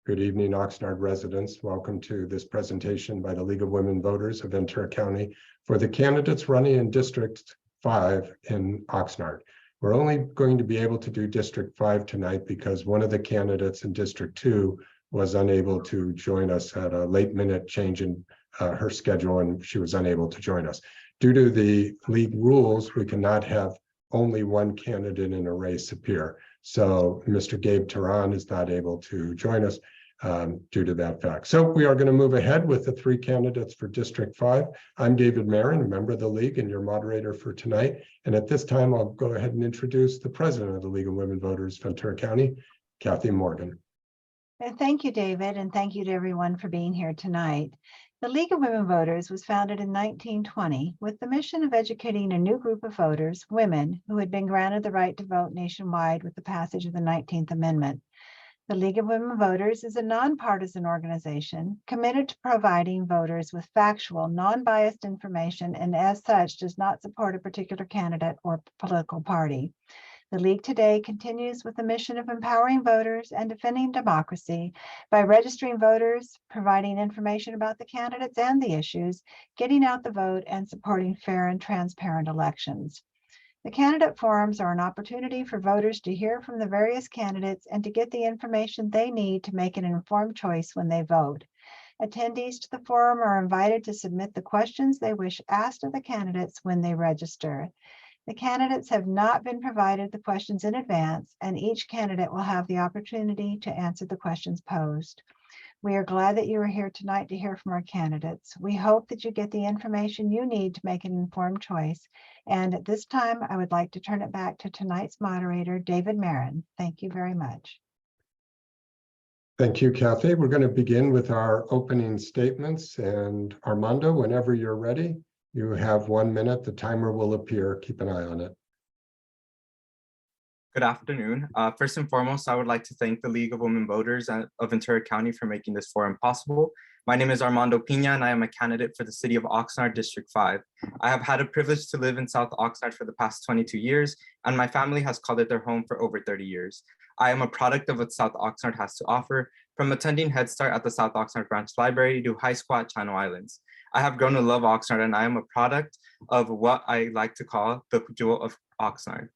Good evening, Oxnard residents. Welcome to this presentation by the League of Women Voters of Ventura County for the candidates running in District 5 in Oxnard. We're only going to be able to do District 5 tonight because one of the candidates in District 2 was unable to join us at a late minute change in her schedule, and she was unable to join us. Due to the league rules, we cannot have only one candidate in a race appear. So Mr. Gabe Tehran is not able to join us due to that fact. So we are going to move ahead with the 3 candidates for District 5. I'm David Marin, a member of the League and your moderator for tonight. And at this time, I'll go ahead and introduce the president of the League of Women Voters, Ventura County, Kathy Morgan. Thank you, David, and thank you to everyone for being here tonight. The League of Women Voters was founded in 1920 with the mission of educating a new group of voters, women, who had been granted the right to vote nationwide with the passage of the 19th Amendment. The League of Women Voters is a nonpartisan organization committed to providing voters with factual, non-biased information, and as such does not support a particular candidate or political party. The League today continues with the mission of empowering voters and defending democracy by registering voters, providing information about the candidates and the issues, getting out the vote, and supporting fair and transparent elections. The candidate forums are an opportunity for voters to hear from the various candidates and to get the information they need to make an informed choice when they vote. Attendees to the forum are invited to submit the questions they wish asked of the candidates when they register. The candidates have not been provided the questions in advance, and each candidate will have the opportunity to answer the questions posed. We are glad that you are here tonight to hear from our candidates. We hope that you get the information you need to make an informed choice. And at this time, I would like to turn it back to tonight's moderator, David Marin. Thank you very much. Thank you, Kathy. We're going to begin with our opening statements. And Armando, whenever you're ready, you have 1 minute. The timer will appear. Keep an eye on it. Good afternoon. First and foremost, I would like to thank the League of Women Voters of Ventura County for making this forum possible. My name is Armando Pina, and I am a candidate for the City of Oxnard, District 5. I have had a privilege to live in South Oxnard for the past 22 years, and my family has called it their home for over 30 years. I am a product of what South Oxnard has to offer, from attending Head Start at the South Oxnard Branch Library to high school at Channel Islands. I have grown to love Oxnard, and I am a product of what I like to call the jewel of Oxnard.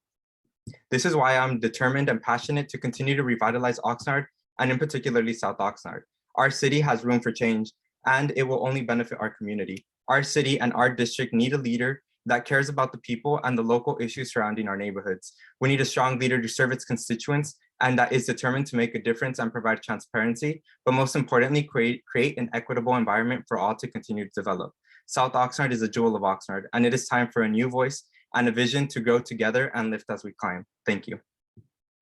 This is why I'm determined and passionate to continue to revitalize Oxnard, and in particularly South Oxnard. Our city has room for change, and it will only benefit our community. Our city and our district need a leader that cares about the people and the local issues surrounding our neighborhoods. We need a strong leader to serve its constituents, and that is determined to make a difference and provide transparency, but most importantly, create an equitable environment for all to continue to develop. South Oxnard is a jewel of Oxnard, and it is time for a new voice and a vision to grow together and lift as we climb. Thank you.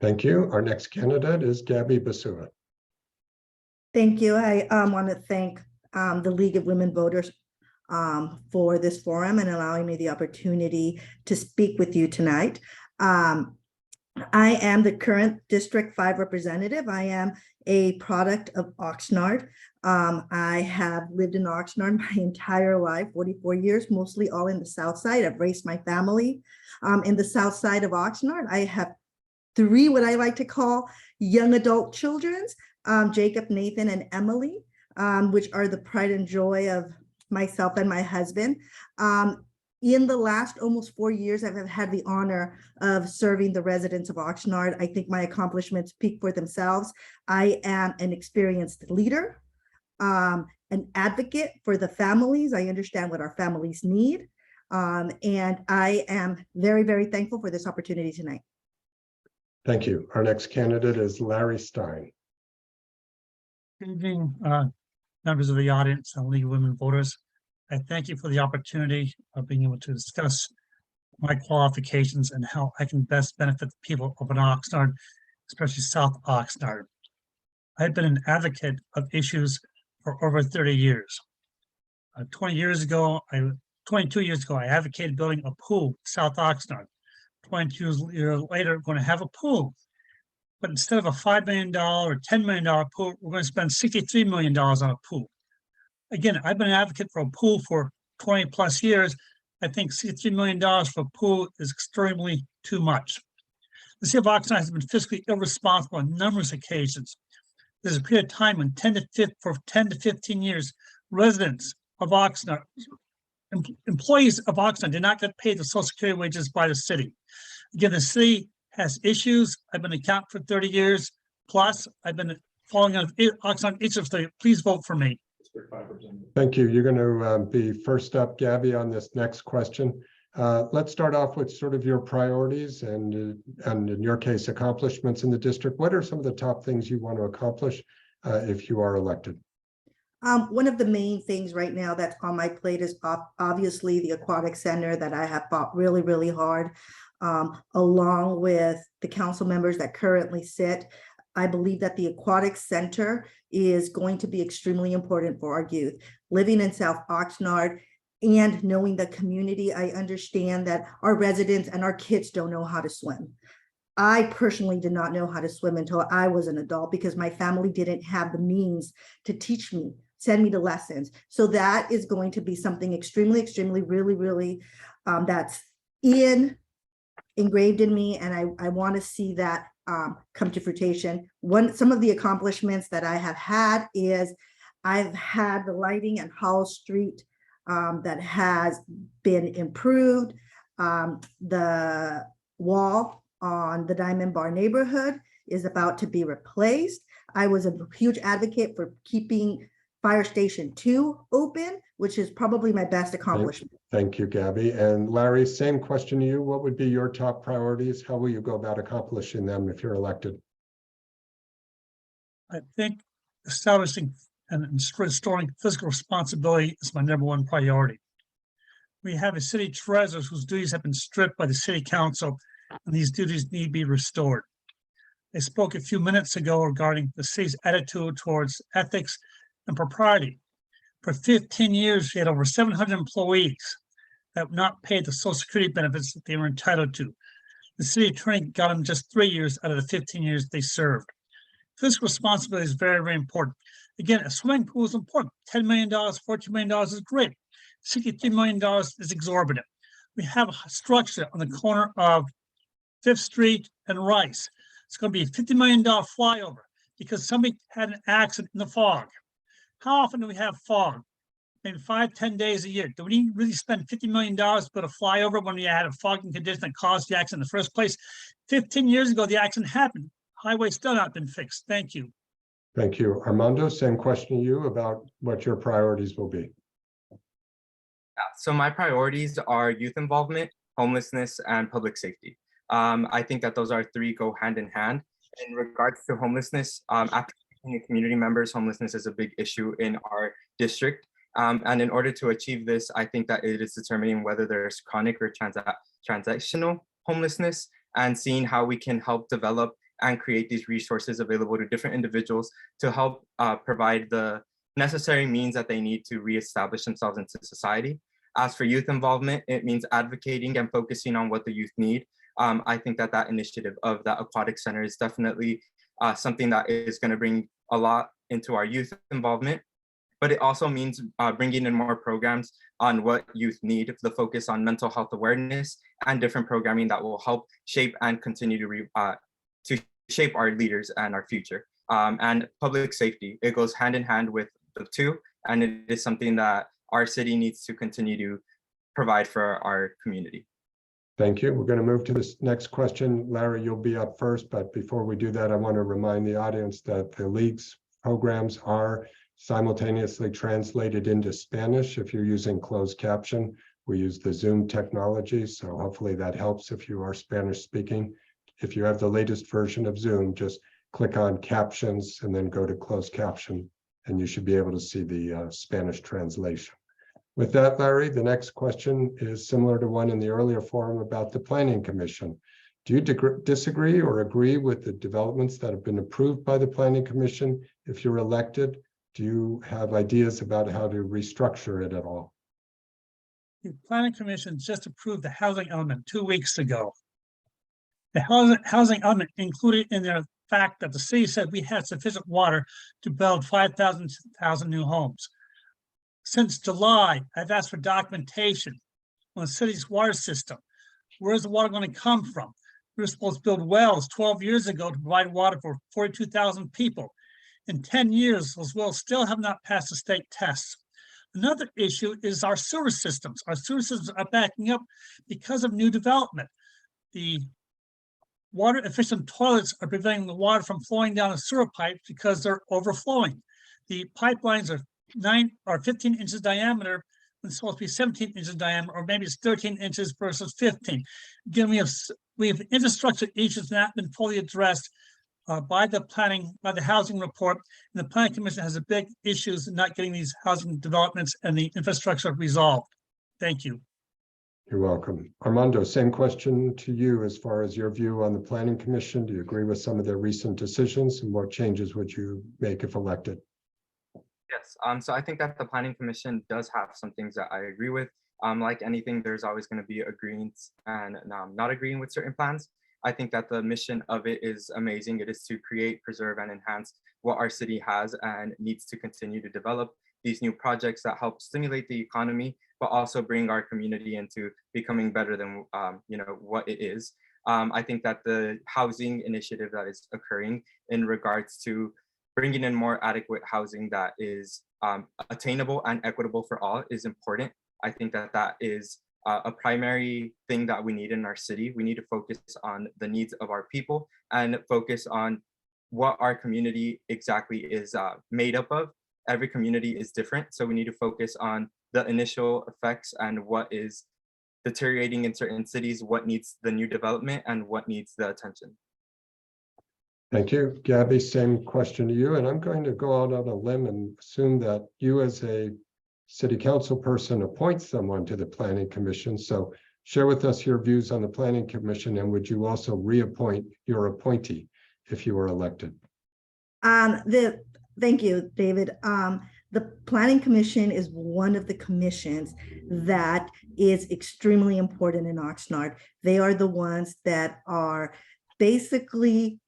Thank you. Our next candidate is Gabby Basua. Thank you. I want to thank the League of Women Voters for this forum and allowing me the opportunity to speak with you tonight. I am the current District 5 representative. I am a product of Oxnard. I have lived in Oxnard my entire life, 44 years, mostly all in the South Side. I've raised my family in the South Side of Oxnard. I have 3 what I like to call young adult children, Jacob, Nathan, and Emily, which are the pride and joy of myself and my husband. In the last almost 4 years, I've had the honor of serving the residents of Oxnard. I think my accomplishments speak for themselves. I am an experienced leader, an advocate for the families. I understand what our families need. And I am very, very thankful for this opportunity tonight. Thank you. Our next candidate is Larry Stein. Good evening, members of the audience and League of Women Voters. I thank you for the opportunity of being able to discuss my qualifications and how I can best benefit the people of Oxnard, especially South Oxnard. I've been an advocate of issues for over 30 years. 22 years ago, I advocated building a pool in South Oxnard. 22 years later, we're going to have a pool. But instead of a $5 million or $10 million pool, we're going to spend $63 million on a pool. Again, I've been an advocate for a pool for 20 plus years. I think $63 million for a pool is extremely too much. The City of Oxnard has been fiscally irresponsible on numerous occasions. there's a period of time when 10 to 15 years, residents of Oxnard, employees of Oxnard did not get paid the Social Security wages by the city. Again, the city has issues. I've been an accountant for 30 years plus. I've been following on Oxnard issues. Please vote for me. Thank you. You're going to be first up, Gabby, on this next question. Let's start off with sort of your priorities and in your case, accomplishments in the district. What are some of the top things you want to accomplish if you are elected? One of the main things right now that's on my plate is obviously the aquatic center that I have fought really, really hard, along with the council members that currently sit. I believe that the aquatic center is going to be extremely important for our youth. Living in South Oxnard and knowing the community, I understand that our residents and our kids don't know how to swim. I personally did not know how to swim until I was an adult because my family didn't have the means to teach me, send me to lessons. So that is going to be something extremely, really, that's engraved in me. And I want to see that come to fruition. Some of the accomplishments that I have had is I've had the lighting at Hall Street that has been improved. The wall on the Diamond Bar neighborhood is about to be replaced. I was a huge advocate for keeping Fire Station 2 open, which is probably my best accomplishment. Thank you, Gabby. And Larry, same question to you. What would be your top priorities? How will you go about accomplishing them if you're elected? I think establishing and restoring fiscal responsibility is my #1 priority. We have a city treasurer whose duties have been stripped by the city council, and these duties need to be restored. I spoke a few minutes ago regarding the city's attitude towards ethics and propriety. For 15 years, we had over 700 employees that were not paid the Social Security benefits that they were entitled to. The city attorney got them just 3 years out of the 15 years they served. Fiscal responsibility is very, very important. Again, a swimming pool is important. $10 million, $14 million is great. $63 million is exorbitant. We have a structure on the corner of 5th Street and Rice. It's going to be a $50 million flyover because somebody had an accident in the fog. How often do we have fog? Maybe 5-10 days a year. Do we really spend $50 million to put a flyover when we had a fogging condition that caused the accident in the first place? 15 years ago, the accident happened. Highway still not been fixed. Thank you. Thank you. Armando, same question to you about what your priorities will be. So my priorities are youth involvement, homelessness, and public safety. I think that those are 3 go hand in hand. In regards to homelessness, after speaking to community members, homelessness is a big issue in our district. And in order to achieve this, I think that it is determining whether there's chronic or transactional homelessness and seeing how we can help develop and create these resources available to different individuals to help provide the necessary means that they need to reestablish themselves into society. As for youth involvement, it means advocating and focusing on what the youth need. I think that that initiative of the aquatic center is definitely something that is going to bring a lot into our youth involvement, but it also means bringing in more programs on what youth need, the focus on mental health awareness and different programming that will help shape and continue to shape our leaders and our future. And public safety, it goes hand in hand with the 2, and it is something that our city needs to continue to provide for our community. Thank you. We're going to move to this next question. Larry, you'll be up first, but before we do that, I want to remind the audience that the League's programs are simultaneously translated into Spanish. If you're using closed caption, we use the Zoom technology, so hopefully that helps if you are Spanish speaking. If you have the latest version of Zoom, just click on captions and then go to closed caption, and you should be able to see the Spanish translation. With that, Larry, the next question is similar to one in the earlier forum about the Planning Commission. Do you disagree or agree with the developments that have been approved by the Planning Commission? If you're elected, do you have ideas about how to restructure it at all? The Planning Commission just approved the housing element 2 weeks ago. The housing element included in their fact that the city said we had sufficient water to build 5,000 new homes. Since July, I've asked for documentation on the city's water system. Where's the water going to come from? We were supposed to build wells 12 years ago to provide water for 42,000 people. in 10 years, those wells still have not passed the state tests. Another issue is our sewer systems. Our sewer systems are backing up because of new development. The water efficient toilets are preventing the water from flowing down the sewer pipes because they're overflowing. The pipelines are 9 or 15 inches diameter, when it's supposed to be 17 inches diameter, or maybe it's 13 inches versus 15. Again, we have infrastructure issues that have been fully addressed by the housing report, and the planning commission has a big issues in not getting these housing developments and the infrastructure resolved. Thank you. You're welcome. Armando, same question to you as far as your view on the planning commission. Do you agree with some of their recent decisions, and what changes would you make if elected? Yes, so I think that the planning commission does have some things that I agree with. Like anything, there's always going to be agreeing and not agreeing with certain plans. I think that the mission of it is amazing. It is to create, preserve, and enhance what our city has and needs to continue to develop these new projects that help stimulate the economy, but also bring our community into becoming better than what it is. I think that the housing initiative that is occurring in regards to bringing in more adequate housing that is attainable and equitable for all is important. I think that that is a primary thing that we need in our city. We need to focus on the needs of our people and focus on what our community exactly is made up of. Every community is different, so we need to focus on the initial effects and what is deteriorating in certain cities, what needs the new development, and what needs the attention. Thank you. Gabby, same question to you. And I'm going to go out on a limb and assume that you as a city council person appoint someone to the planning commission. So share with us your views on the planning commission, and would you also reappoint your appointee if you were elected? Thank you, David. The Planning Commission is one of the commissions that is extremely important in Oxnard. They are the ones that are basically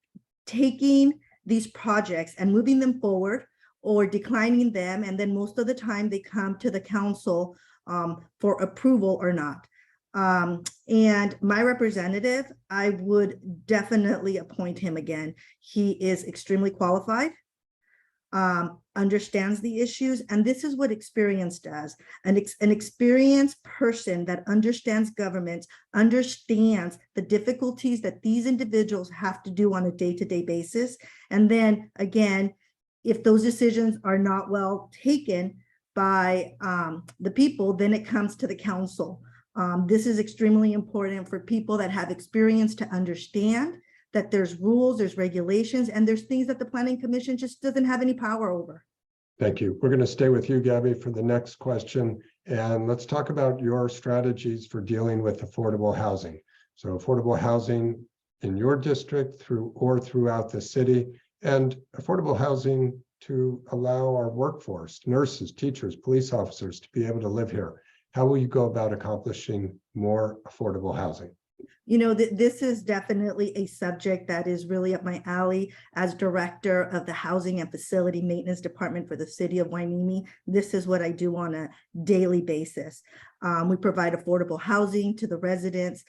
taking these projects and moving them forward or declining them. And then most of the time they come to the council for approval or not. And my representative, I would definitely appoint him again. He is extremely qualified, understands the issues, and this is what experience does. An experienced person that understands government, understands the difficulties that these individuals have to do on a day-to-day basis. And then again, if those decisions are not well taken by the people, then it comes to the council. This is extremely important for people that have experience to understand that there's rules, there's regulations, and there's things that the Planning Commission just doesn't have any power over. Thank you. We're going to stay with you, Gabby, for the next question. And let's talk about your strategies for dealing with affordable housing. So affordable housing in your district throughout the city, and affordable housing to allow our workforce, nurses, teachers, police officers to be able to live here. How will you go about accomplishing more affordable housing? You know, this is definitely a subject that is really up my alley as director of the Housing and Facility Maintenance Department for the city of Hueneme. This is what I do on a daily basis. We provide affordable housing to the residents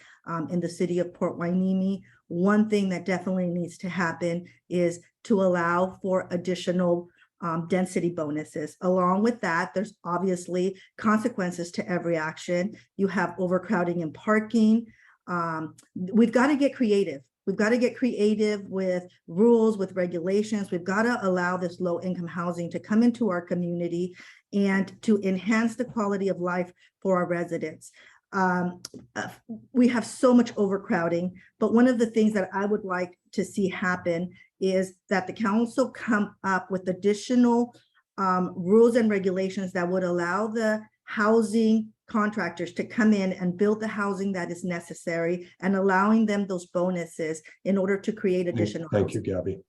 in the city of Port Hueneme. One thing that definitely needs to happen is to allow for additional density bonuses. Along with that, there's obviously consequences to every action. You have overcrowding in parking. We've got to get creative. We've got to get creative with rules, with regulations. We've got to allow this low-income housing to come into our community and to enhance the quality of life for our residents. We have so much overcrowding, but one of the things that I would like to see happen is that the council come up with additional rules and regulations that would allow the housing contractors to come in and build the housing that is necessary, and allowing them those bonuses in order to create additional Thank you, Gabby.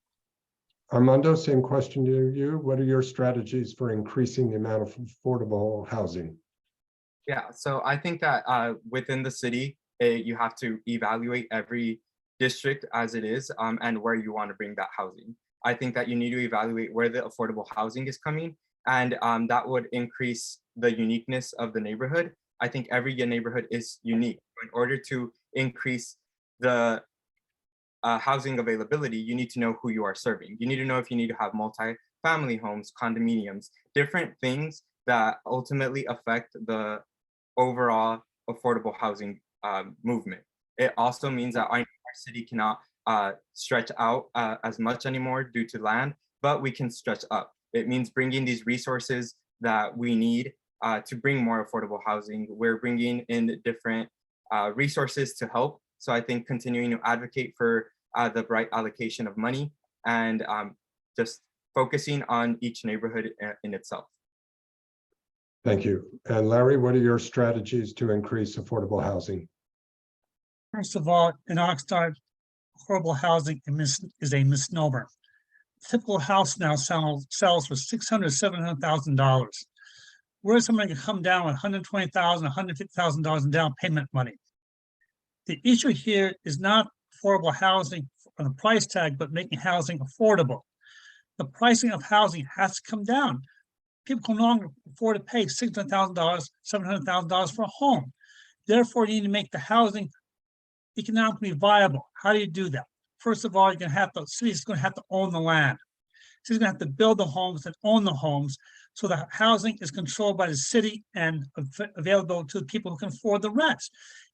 Armando, same question to you. What are your strategies for increasing the amount of affordable housing? Yeah, so I think that within the city, you have to evaluate every district as it is and where you want to bring that housing. I think that you need to evaluate where the affordable housing is coming, and that would increase the uniqueness of the neighborhood. I think every neighborhood is unique. In order to increase the housing availability, you need to know who you are serving. You need to know if you need to have family homes, condominiums, different things that ultimately affect the overall affordable housing movement. It also means that our city cannot stretch out as much anymore due to land, but we can stretch up. It means bringing these resources that we need to bring more affordable housing. We're bringing in different resources to help. So I think continuing to advocate for the right allocation of money and just focusing on each neighborhood in itself. Thank you. And Larry, what are your strategies to increase affordable housing? First of all, in Oxnard, affordable housing is a misnomer. Typical house now sells for $600,000, $700,000. Where's somebody can come down with $120,000, $150,000 in down payment money? The issue here is not affordable housing on the price tag, but making housing affordable. The pricing of housing has to come down. People can no longer afford to pay $600,000, $700,000 for a home. Therefore, you need to make the housing economically viable. How do you do that? First of all, you're going to have to, the city's going to have to own the land. The city's going to have to build the homes and own the homes, so the housing is controlled by the city and available to people who can afford the rents.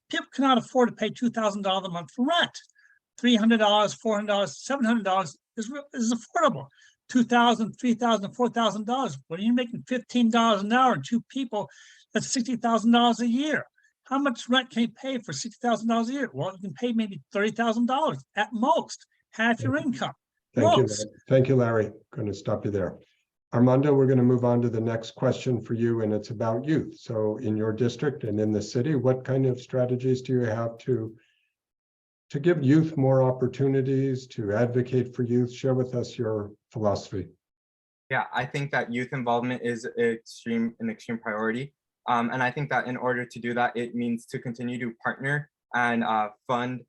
People cannot afford to pay $2,000 a month for rent. $300, $400, $700 is affordable. $2,000, $3,000, $4,000. When you're making $15 an hour and two people, that's $60,000 a year. How much rent can you pay for $60,000 a year? Well, you can pay maybe $30,000 at most, half your income. Thank you. Thank you, Larry. Going to stop you there. Armando, we're going to move on to the next question for you, and it's about youth. So in your district and in the city, what kind of strategies do you have to give youth more opportunities, to advocate for youth? Share with us your philosophy. Yeah, I think that youth involvement is an extreme priority. And I think that in order to do that, it means to continue to partner and fund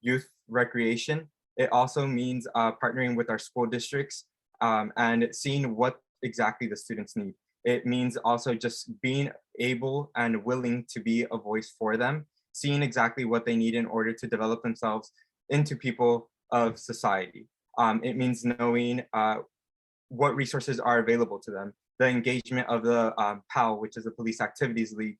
youth recreation. It also means partnering with our school districts and seeing what exactly the students need. It means also just being able and willing to be a voice for them, seeing exactly what they need in order to develop themselves into people of society. It means knowing what resources are available to them, the engagement of the PAL, which is the Police Activities League,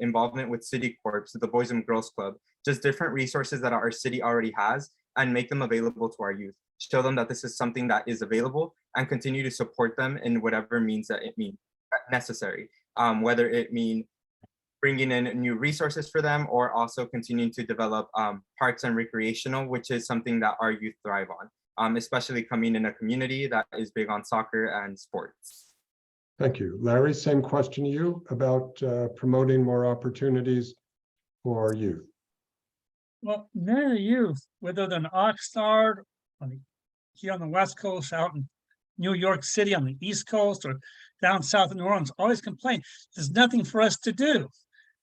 involvement with City Corps, the Boys and Girls Club, just different resources that our city already has, and make them available to our youth. Show them that this is something that is available and continue to support them in whatever means that it means necessary, whether it mean bringing in new resources for them or also continuing to develop parks and recreational, which is something that our youth thrive on, especially coming in a community that is big on soccer and sports. Thank you. Larry, same question to you about promoting more opportunities for youth. Well, many youth, whether they're in Oxnard, here on the West Coast, out in New York City on the East Coast, or down south in New Orleans, always complain, there's nothing for us to do.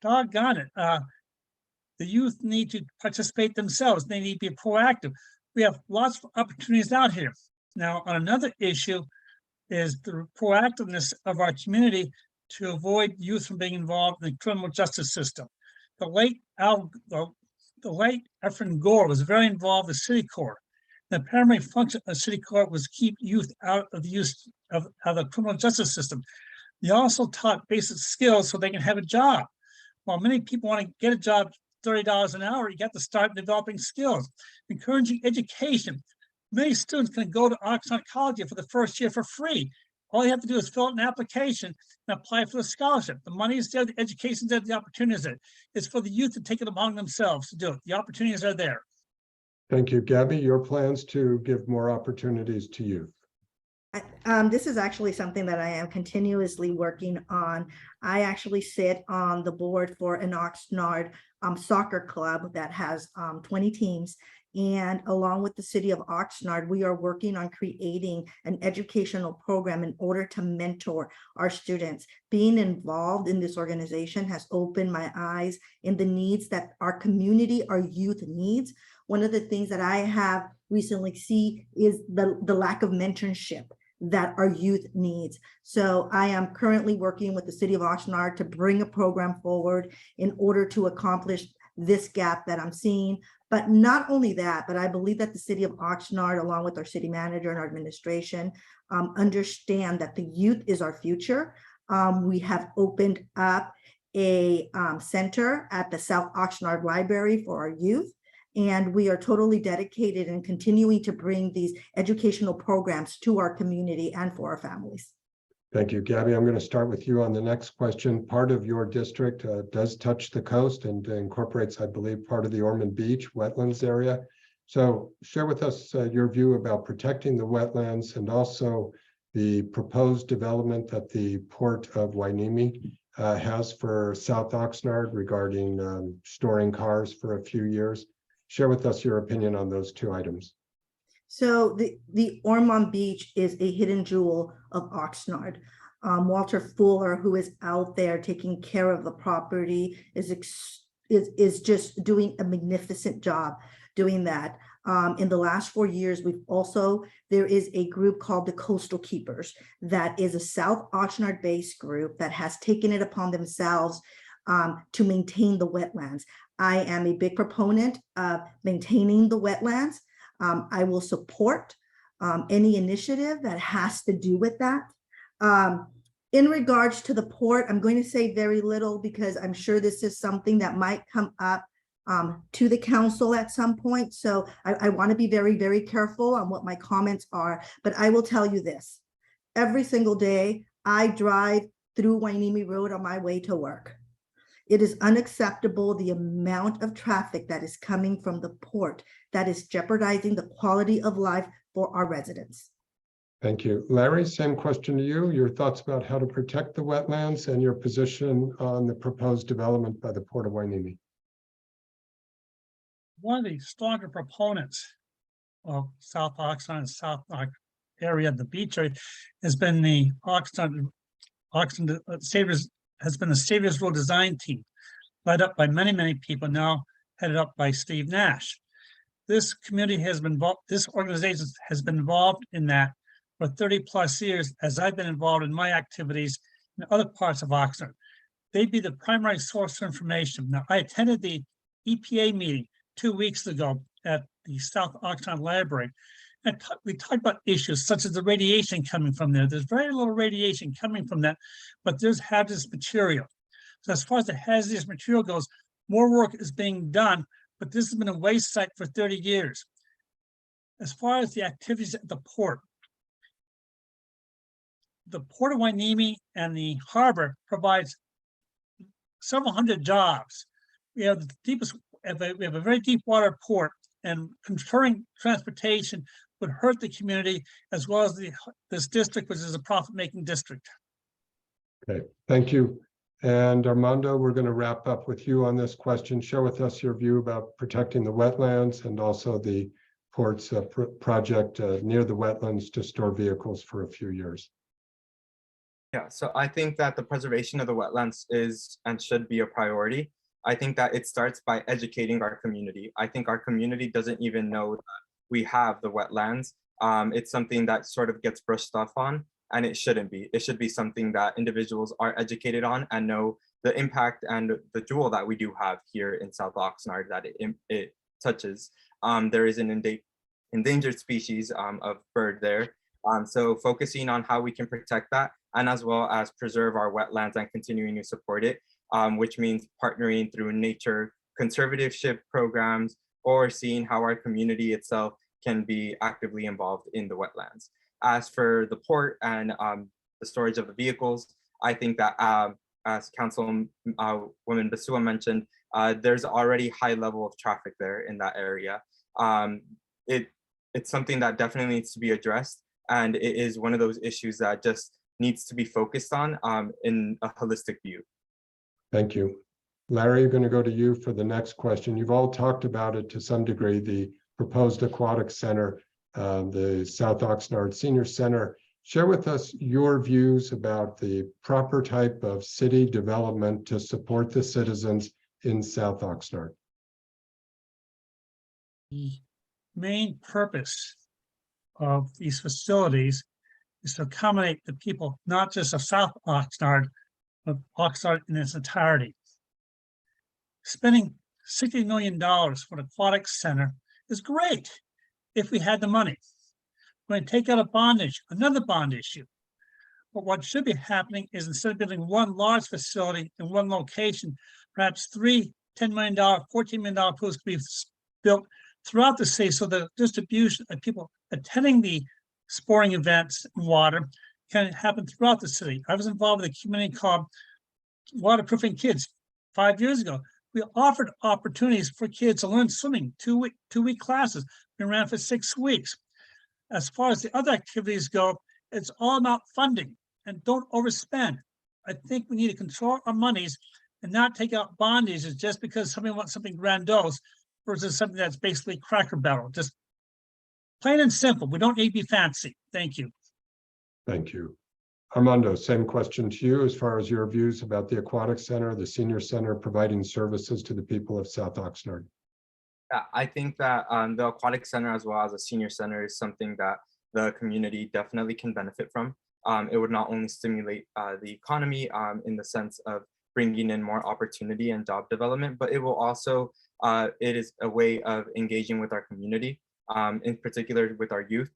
Doggone it. The youth need to participate themselves. They need to be proactive. We have lots of opportunities out here. Now, on another issue is the proactiveness of our community to avoid youth from being involved in the criminal justice system. The late Efren Gore was very involved in the city court. The primary function of city court was keep youth out of the use of the criminal justice system. They also taught basic skills so they can have a job. While many people want to get a job $30 an hour, you got to start developing skills. Encouraging education. Many students can go to Oxnard College for the first year for free. All you have to do is fill out an application and apply for the scholarship. The money is there, the education is there, the opportunities are there. It's for the youth to take it among themselves to do it. The opportunities are there. Thank you. Gabby, your plans to give more opportunities to youth? This is actually something that I am continuously working on. I actually sit on the board for an Oxnard soccer club that has 20 teams. And along with the city of Oxnard, we are working on creating an educational program in order to mentor our students. Being involved in this organization has opened my eyes in the needs that our community, our youth needs. One of the things that I have recently seen is the lack of mentorship that our youth needs. So I am currently working with the city of Oxnard to bring a program forward in order to accomplish this gap that I'm seeing. But not only that, but I believe that the city of Oxnard, along with our city manager and our administration, understand that the youth is our future. We have opened up a center at the South Oxnard Library for our youth. And we are totally dedicated and continuing to bring these educational programs to our community and for our families. Thank you, Gabby. I'm going to start with you on the next question. Part of your district does touch the coast and incorporates, I believe, part of the Ormond Beach wetlands area. So share with us your view about protecting the wetlands and also the proposed development that the Port of Hueneme has for South Oxnard regarding storing cars for a few years. Share with us your opinion on those two items. So the Ormond Beach is a hidden jewel of Oxnard. Walter Fuller, who is out there taking care of the property, is just doing a magnificent job doing that. In the last 4 years, there is a group called the Coastal Keepers that is a South Oxnard based group that has taken it upon themselves to maintain the wetlands. I am a big proponent of maintaining the wetlands. I will support any initiative that has to do with that. In regards to the port, I'm going to say very little because I'm sure this is something that might come up to the council at some point. So I want to be very, very careful on what my comments are, but I will tell you this. Every single day I drive through Hueneme Road on my way to work. It is unacceptable the amount of traffic that is coming from the port that is jeopardizing the quality of life for our residents. Thank you. Larry, same question to you. Your thoughts about how to protect the wetlands and your position on the proposed development by the Port of Hueneme. One of the stronger proponents of South Oxnard and South area, the beach area, has been the Oxnard Saviors, has been the Saviors Road design team, led up by many, many people, now headed up by Steve Nash. This community has been involved, this organization has been involved in that for 30 plus years, as I've been involved in my activities in other parts of Oxnard. They'd be the primary source of information. Now, I attended the EPA meeting 2 weeks ago at the South Oxnard Library. And we talked about issues such as the radiation coming from there. There's very little radiation coming from that, but there's hazardous material. So as far as the hazardous material goes, more work is being done, but this has been a waste site for 30 years. As far as the activities at the Port of Hueneme and the harbor provides several hundred jobs. We have the deepest, we have a very deep water port, and controlling transportation would hurt the community as well as this district, which is a profit-making district. Okay, thank you. And Armando, we're going to wrap up with you on this question. Share with us your view about protecting the wetlands and also the port's project near the wetlands to store vehicles for a few years. Yeah, so I think that the preservation of the wetlands is and should be a priority. I think that it starts by educating our community. I think our community doesn't even know that we have the wetlands. It's something that sort of gets brushed off on, and it shouldn't be. It should be something that individuals are educated on and know the impact and the jewel that we do have here in South Oxnard that it touches. There is an endangered species of bird there. So focusing on how we can protect that, and as well as preserve our wetlands and continuing to support it, which means partnering through nature conservatorship programs or seeing how our community itself can be actively involved in the wetlands. As for the port and the storage of the vehicles, I think that as Councilwoman Basua mentioned, there's already high level of traffic there in that area. It's something that definitely needs to be addressed, and it is one of those issues that just needs to be focused on in a holistic view. Thank you. Larry, I'm going to go to you for the next question. You've all talked about it to some degree, the proposed aquatic center, the South Oxnard Senior Center. Share with us your views about the proper type of city development to support the citizens in South Oxnard. The main purpose of these facilities is to accommodate the people, not just of South Oxnard, but Oxnard in its entirety. Spending $60 million for an aquatic center is great if we had the money. We're going to take out a bond issue, another bond issue. But what should be happening is instead of building one large facility in one location, perhaps three $10 million, $14 million pools could be built throughout the city so the distribution of people attending the sporting events and water can happen throughout the city. I was involved with a community called Waterproofing Kids 5 years ago. We offered opportunities for kids to learn swimming, two-week classes. We ran for 6 weeks. As far as the other activities go, it's all about funding and don't overspend. I think we need to control our monies and not take out bond issues just because somebody wants something grandiose versus something that's basically Cracker Barrel. Just plain and simple. We don't need to be fancy. Thank you. Thank you. Armando, same question to you as far as your views about the aquatic center, the senior center providing services to the people of South Oxnard. Yeah, I think that the aquatic center as well as a senior center is something that the community definitely can benefit from. It would not only stimulate the economy in the sense of bringing in more opportunity and job development, but it will also, it is a way of engaging with our community, in particular with our youth.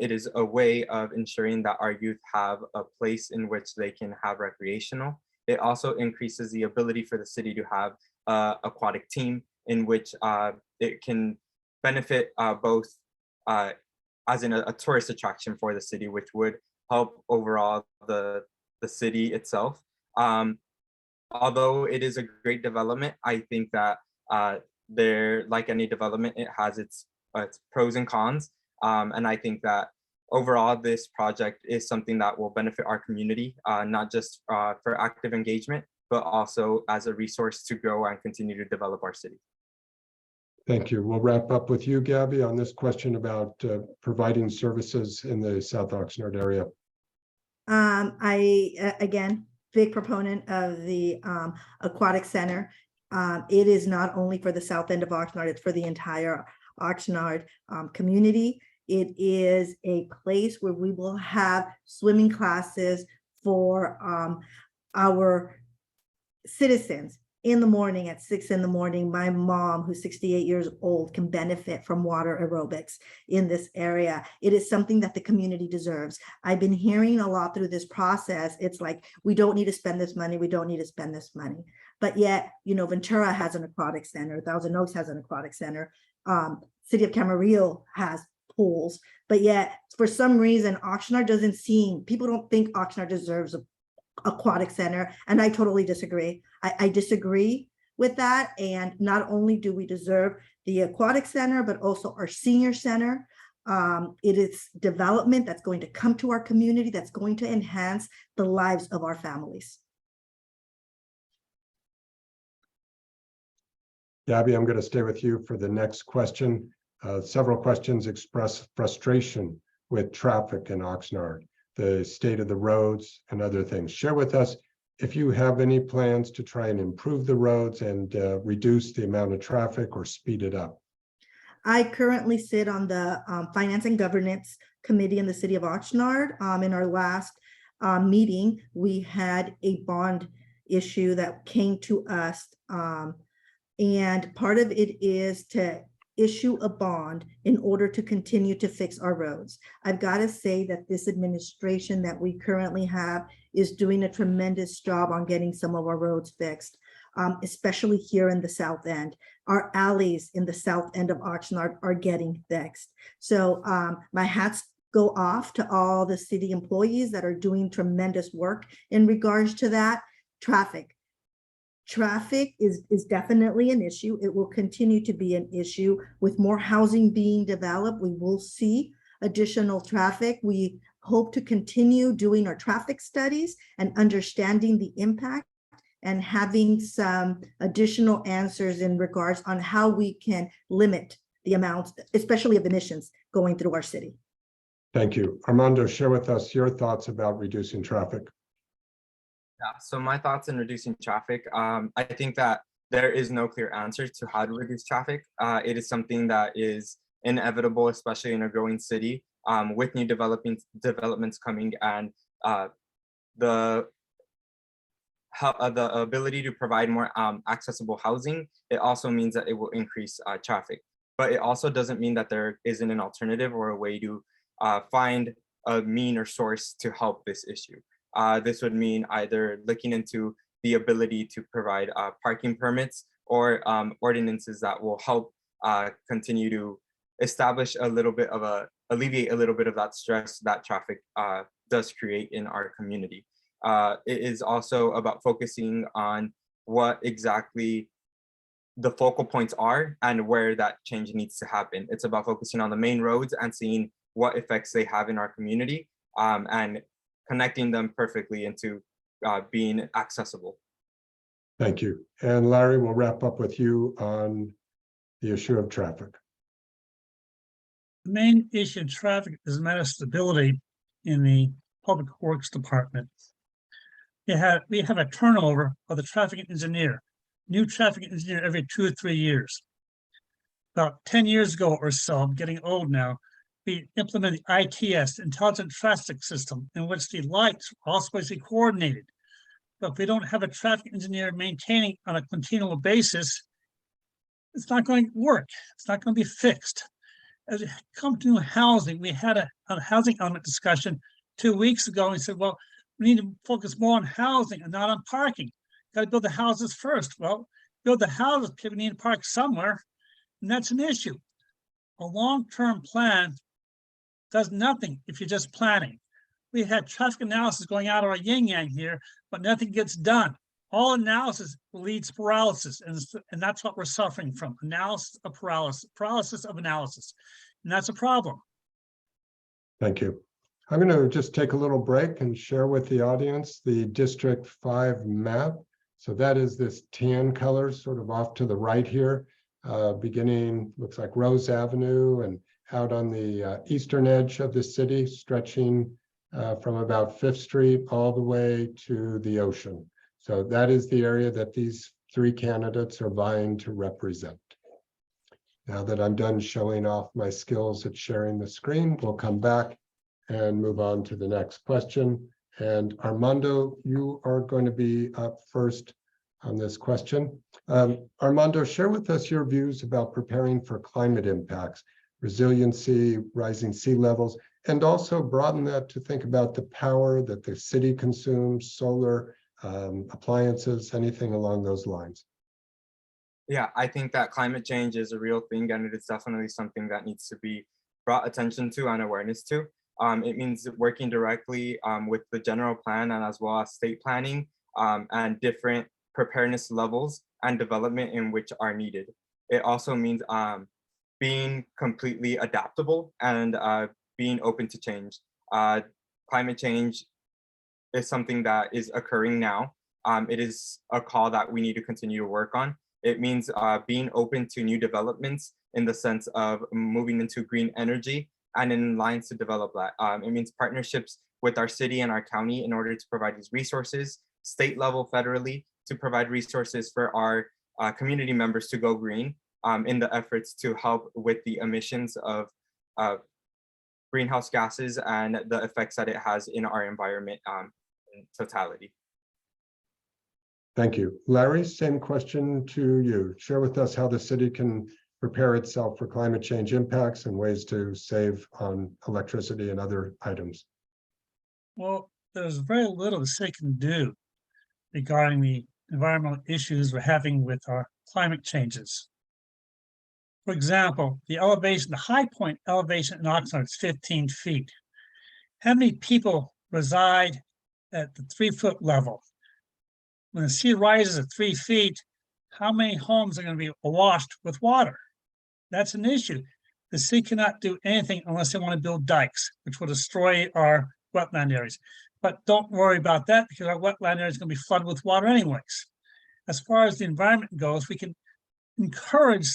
It is a way of ensuring that our youth have a place in which they can have recreational. It also increases the ability for the city to have an aquatic team in which it can benefit both as in a tourist attraction for the city, which would help overall the city itself. Although it is a great development, I think that there, like any development, it has its pros and cons. And I think that overall, this project is something that will benefit our community, not just for active engagement, but also as a resource to grow and continue to develop our city. Thank you. We'll wrap up with you, Gabby, on this question about providing services in the South Oxnard area. Again, big proponent of the aquatic center. It is not only for the south end of Oxnard, it's for the entire Oxnard community. It is a place where we will have swimming classes for our citizens in the morning at 6 in the morning. My mom, who's 68 years old, can benefit from water aerobics in this area. It is something that the community deserves. I've been hearing a lot through this process. It's like, we don't need to spend this money. We don't need to spend this money. But yet, you know, Ventura has an aquatic center. Thousand Oaks has an aquatic center. City of Camarillo has pools. But yet, for some reason, Oxnard doesn't seem, people don't think Oxnard deserves an aquatic center. And I totally disagree. I disagree with that. And not only do we deserve the aquatic center, but also our senior center. It is development that's going to come to our community, that's going to enhance the lives of our families. Gabby, I'm going to stay with you for the next question. Several questions express frustration with traffic in Oxnard, the state of the roads and other things. Share with us if you have any plans to try and improve the roads and reduce the amount of traffic or speed it up. I currently sit on the Finance and Governance Committee in the city of Oxnard. In our last meeting, we had a bond issue that came to us. And part of it is to issue a bond in order to continue to fix our roads. I've got to say that this administration that we currently have is doing a tremendous job on getting some of our roads fixed, especially here in the south end. Our alleys in the south end of Oxnard are getting fixed. So my hats go off to all the city employees that are doing tremendous work in regards to that. Traffic is definitely an issue. It will continue to be an issue. With more housing being developed, we will see additional traffic. We hope to continue doing our traffic studies and understanding the impact and having some additional answers in regards on how we can limit the amounts, especially of emissions going through our city. Thank you. Armando, share with us your thoughts about reducing traffic. Yeah, so my thoughts in reducing traffic, I think that there is no clear answer to how to reduce traffic. It is something that is inevitable, especially in a growing city, with new developments coming, and the the ability to provide more accessible housing, it also means that it will increase traffic. But it also doesn't mean that there isn't an alternative or a way to find a mean or source to help this issue. This would mean either looking into the ability to provide parking permits or ordinances that will help continue to establish a little bit of alleviate a little bit of that stress that traffic does create in our community. It is also about focusing on what exactly the focal points are and where that change needs to happen. It's about focusing on the main roads and seeing what effects they have in our community and connecting them perfectly into being accessible. Thank you. And Larry, we'll wrap up with you on the issue of traffic. The main issue of traffic is a matter of stability in the Public Works Department. We have a turnover of the traffic engineer, new traffic engineer every 2 or 3 years. About 10 years ago or so, I'm getting old now, we implemented the ITS, Intelligent Traffic System, in which the lights are all supposed to be coordinated. But if we don't have a traffic engineer maintaining on a continual basis, it's not going to work. It's not going to be fixed. As we come to housing, we had a housing element discussion 2 weeks ago. And we said, well, we need to focus more on housing and not on parking. Got to build the houses first. Well, build the houses, people need to park somewhere, and that's an issue. A long-term plan does nothing if you're just planning. We had traffic analysis going out of our yin-yang here, but nothing gets done. All analysis leads to paralysis, and that's what we're suffering from, analysis of paralysis of analysis, and that's a problem. Thank you. I'm going to just take a little break and share with the audience the District 5 map. So that is this tan color sort of off to the right here, beginning, looks like Rose Avenue and out on the eastern edge of the city, stretching from about 5th Street all the way to the ocean. So that is the area that these 3 candidates are vying to represent. Now that I'm done showing off my skills at sharing the screen, we'll come back and move on to the next question. And Armando, you are going to be up first on this question. Armando, share with us your views about preparing for climate impacts, resiliency, rising sea levels, and also broaden that to think about the power that the city consumes, solar, appliances, anything along those lines. Yeah, I think that climate change is a real thing, and it is definitely something that needs to be brought attention to and awareness to. It means working directly with the general plan and as well as state planning and different preparedness levels and development in which are needed. It also means being completely adaptable and being open to change. Climate change is something that is occurring now. It is a call that we need to continue to work on. It means being open to new developments in the sense of moving into green energy and in lines to develop that. It means partnerships with our city and our county in order to provide these resources, state level, federally, to provide resources for our community members to go green in the efforts to help with the emissions of greenhouse gases and the effects that it has in our environment in totality. Thank you. Larry, same question to you. Share with us how the city can prepare itself for climate change impacts and ways to save on electricity and other items. Well, there's very little the city can do regarding the environmental issues we're having with our climate changes. For example, the high point elevation in Oxnard is 15 feet. How many people reside at the 3-foot level? When the sea rises at 3 feet, how many homes are going to be washed with water? That's an issue. The city cannot do anything unless they want to build dikes, which will destroy our wetland areas. But don't worry about that because our wetland area is going to be flooded with water anyways. As far as the environment goes, we can encourage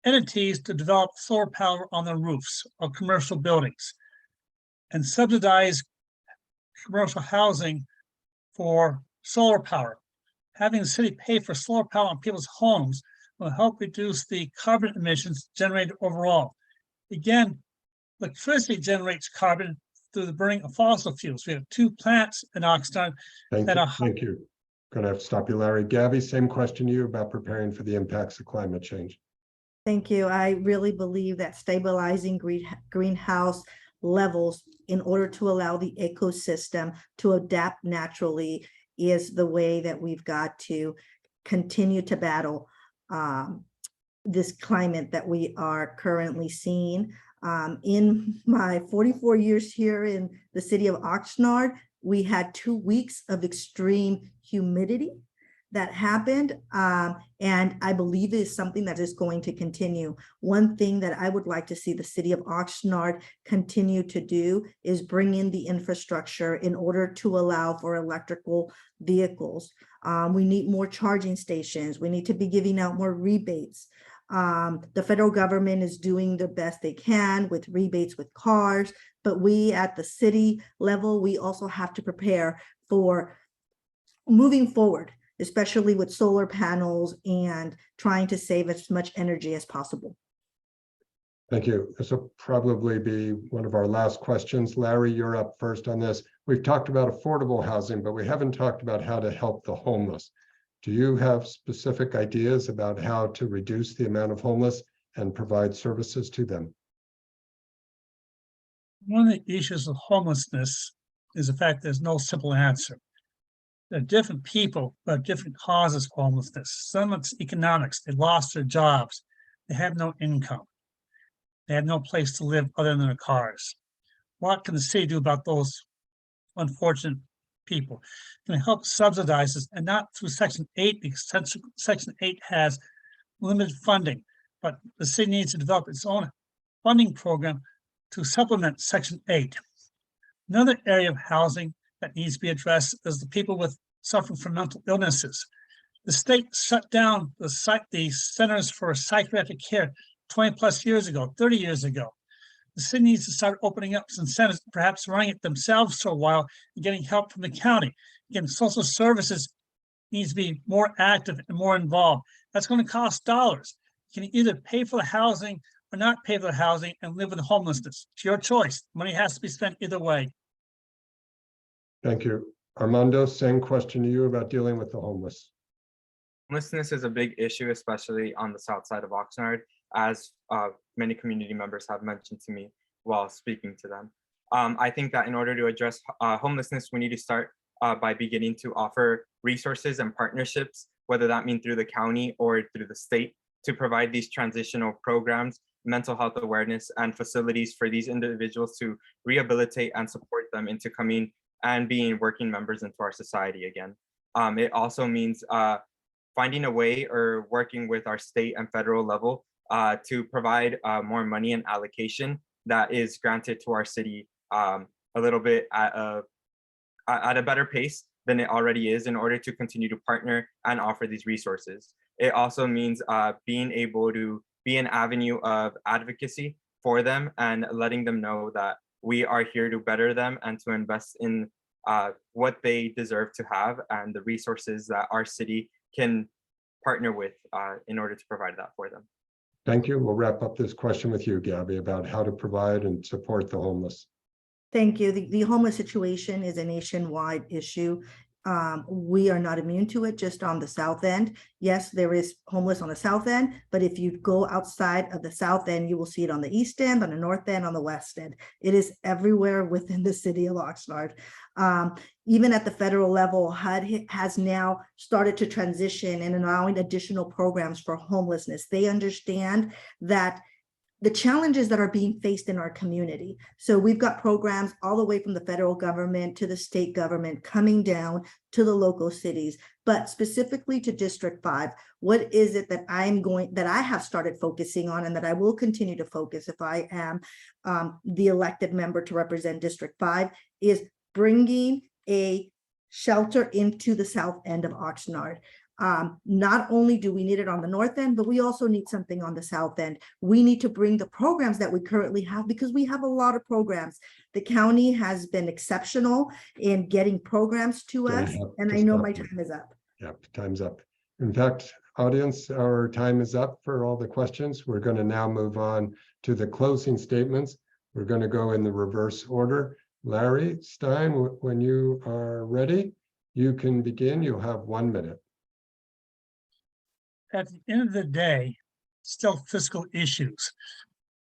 entities to develop solar power on the roofs of commercial buildings and subsidize commercial housing for solar power. Having the city pay for solar power on people's homes will help reduce the carbon emissions generated overall. Again, electricity generates carbon through the burning of fossil fuels. We have 2 plants in Oxnard. Thank that you. are- Thank you. Gonna have to stop you, Larry. Gabby, same question to you about preparing for the impacts of climate change. Thank you. I really believe that stabilizing greenhouse levels in order to allow the ecosystem to adapt naturally is the way that we've got to continue to battle this climate that we are currently seeing. In my 44 years here in the city of Oxnard, we had 2 weeks of extreme humidity that happened, and I believe it is something that is going to continue. One thing that I would like to see the city of Oxnard continue to do is bring in the infrastructure in order to allow for electrical vehicles. We need more charging stations. We need to be giving out more rebates. The federal government is doing the best they can with rebates with cars, but we at the city level, we also have to prepare for moving forward, especially with solar panels and trying to save as much energy as possible. Thank you. This will probably be one of our last questions. Larry, you're up first on this. We've talked about affordable housing, but we haven't talked about how to help the homeless. Do you have specific ideas about how to reduce the amount of homeless and provide services to them? One of the issues of homelessness is the fact there's no simple answer. There are different people, but different causes for homelessness. Some it's economics. They lost their jobs. They have no income. They have no place to live other than their cars. What can the city do about those unfortunate people? Can it help subsidize this, and not through Section 8, because Section 8 has limited funding, but the city needs to develop its own funding program to supplement Section 8. Another area of housing that needs to be addressed is the people suffering from mental illnesses. The state shut down the Centers for Psychiatric Care 20 plus years ago, 30 years ago. The city needs to start opening up some centers, perhaps running it themselves for a while and getting help from the county. Again, social services needs to be more active and more involved. That's going to cost dollars. You can either pay for the housing or not pay for the housing and live with homelessness. It's your choice. Money has to be spent either way. Thank you. Armando, same question to you about dealing with the homeless. Homelessness is a big issue, especially on the south side of Oxnard, as many community members have mentioned to me while speaking to them. I think that in order to address homelessness, we need to start by beginning to offer resources and partnerships, whether that means through the county or through the state, to provide these transitional programs, mental health awareness, and facilities for these individuals to rehabilitate and support them into coming and being working members into our society again. It also means finding a way or working with our state and federal level to provide more money and allocation that is granted to our city a little bit at a better pace than it already is, in order to continue to partner and offer these resources. It also means being able to be an avenue of advocacy for them and letting them know that we are here to better them and to invest in what they deserve to have and the resources that our city can partner with in order to provide that for them. Thank you. We'll wrap up this question with you, Gabby, about how to provide and support the homeless. Thank you. The homeless situation is a nationwide issue. We are not immune to it just on the south end. Yes, there is homeless on the south end, but if you go outside of the south end, you will see it on the east end, on the north end, on the west end. It is everywhere within the city of Oxnard. Even at the federal level, HUD has now started to transition and allowing additional programs for homelessness. They understand that the challenges that are being faced in our community. So we've got programs all the way from the federal government to the state government coming down to the local cities, but specifically to District 5. What is it that I have started focusing on and that I will continue to focus if I am the elected member to represent District 5 is bringing a shelter into the south end of Oxnard. Not only do we need it on the north end, but we also need something on the south end. We need to bring the programs that we currently have, because we have a lot of programs. The county has been exceptional in getting programs to us, and I know my time is up. Yep, time's up. In fact, audience, our time is up for all the questions. We're going to now move on to the closing statements. We're going to go in the reverse order. Larry Stein, when you are ready, you can begin. You'll have 1 minute. At the end of the day, still fiscal issues.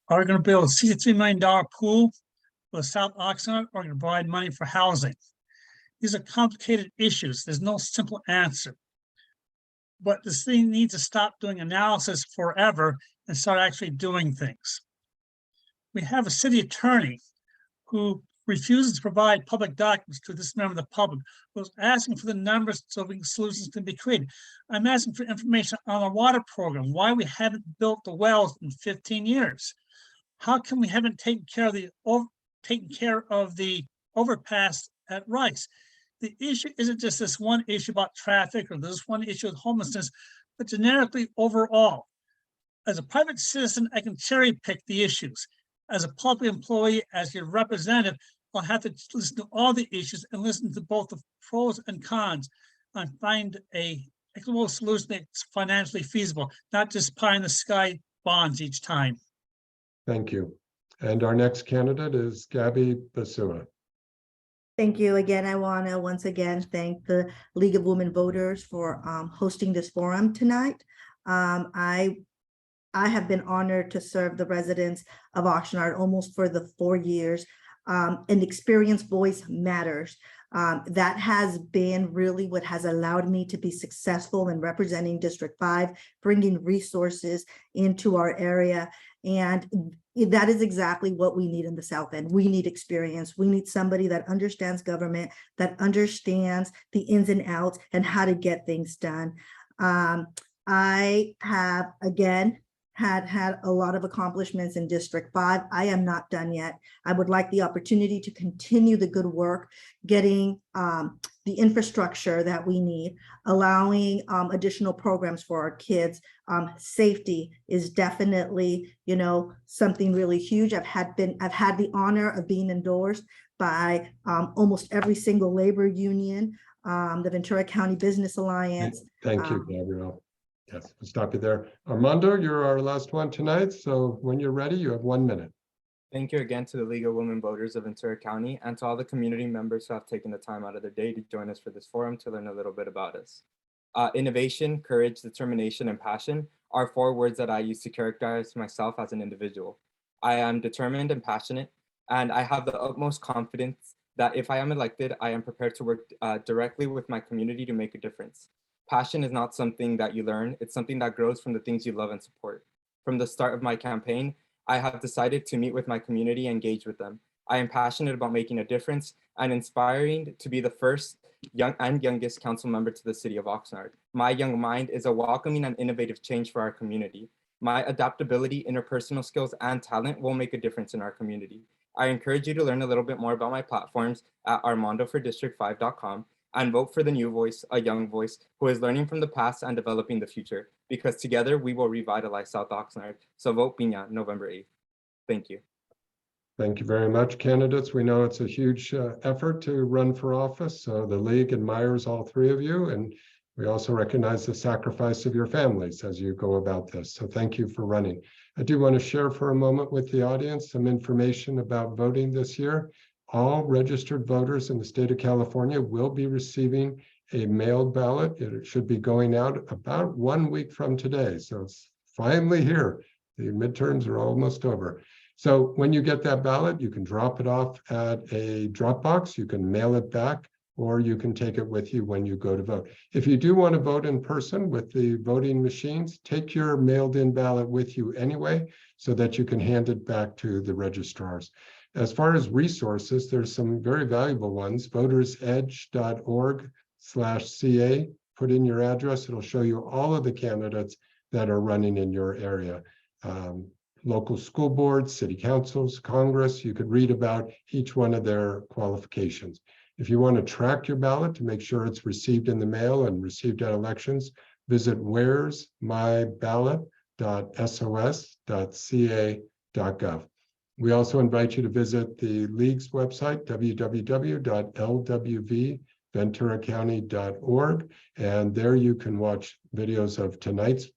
Are we going to build a $63 million pool for South Oxnard, or going to provide money for housing? These are complicated issues. There's no simple answer. But this thing needs to stop doing analysis forever and start actually doing things. We have a city attorney who refuses to provide public documents to this member of the public, who's asking for the numbers so solutions can be created. I'm asking for information on our water program, why we haven't built the wells in 15 years. How come we haven't taken care of the overpass at Rice? The issue isn't just this one issue about traffic or this one issue with homelessness, but generically overall. As a private citizen, I can cherry pick the issues. As a public employee, as your representative, I'll have to listen to all the issues and listen to both the pros and cons and find a equitable solution that's financially feasible, not just pie in the sky bonds each time. Thank you. And our next candidate is Gabby Basua. Thank you. Again, I want to once again thank the League of Women Voters for hosting this forum tonight. I have been honored to serve the residents of Oxnard almost for the 4 years, and experience voice matters. That has been really what has allowed me to be successful in representing District 5, bringing resources into our area. And that is exactly what we need in the South End. We need experience. We need somebody that understands government, that understands the ins and outs and how to get things done. I have, again, had a lot of accomplishments in District 5. I am not done yet. I would like the opportunity to continue the good work, getting the infrastructure that we need, allowing additional programs for our kids. Safety is definitely, something really huge. I've had the honor of being endorsed by almost every single labor union, the Ventura County Business Alliance. Thank you, Gabrielle. Yes, we'll stop you there. Armando, you're our last one tonight. So when you're ready, you have 1 minute. Thank you again to the League of Women Voters of Ventura County and to all the community members who have taken the time out of their day to join us for this forum to learn a little bit about us. Innovation, courage, determination, and passion are 4 words that I use to characterize myself as an individual. I am determined and passionate, and I have the utmost confidence that if I am elected, I am prepared to work directly with my community to make a difference. Passion is not something that you learn, it's something that grows from the things you love and support. From the start of my campaign, I have decided to meet with my community and engage with them. I am passionate about making a difference and inspiring to be the first youngest council member to the city of Oxnard. My young mind is a welcoming and innovative change for our community. My adaptability, interpersonal skills, and talent will make a difference in our community. I encourage you to learn a little bit more about my platforms at armandoforddistrict5.com. and vote for the new voice, a young voice who is learning from the past and developing the future, because together we will revitalize South Oxnard. So vote Piña November 8th. Thank you. Thank you very much, candidates. We know it's a huge effort to run for office. So the League admires all 3 of you, and we also recognize the sacrifice of your families as you go about this. So thank you for running. I do want to share for a moment with the audience some information about voting this year. All registered voters in the state of California will be receiving a mailed ballot. It should be going out about 1 week from today. So it's finally here. The midterms are almost over. So when you get that ballot, you can drop it off at a drop box, you can mail it back, or you can take it with you when you go to vote. If you do want to vote in person with the voting machines, take your mailed in ballot with you anyway, so that you can hand it back to the registrars. As far as resources, there's some very valuable ones. votersedge.org/CA. Put in your address. It'll show you all of the candidates that are running in your area. Local school boards, city councils, Congress. You could read about each one of their qualifications. If you want to track your ballot to make sure it's received in the mail and received at elections, visit where'smyballot.sos.ca.gov. We also invite you to visit the League's website, www.lwvventuracounty.org, and there you can watch videos of tonight's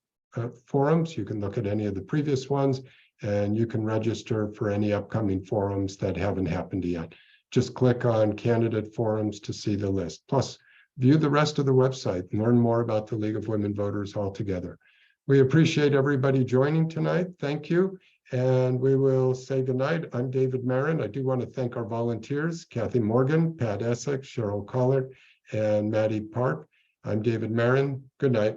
forums. You can look at any of the previous ones, and you can register for any upcoming forums that haven't happened yet. just click on candidate forums to see the list. Plus, view the rest of the website and learn more about the League of Women Voters altogether. We appreciate everybody joining tonight. Thank you. And we will say goodnight. I'm David Marin. I do want to thank our volunteers, Kathy Morgan, Pat Essex, Cheryl Collard, and Maddie Park. I'm David Marin. Good night.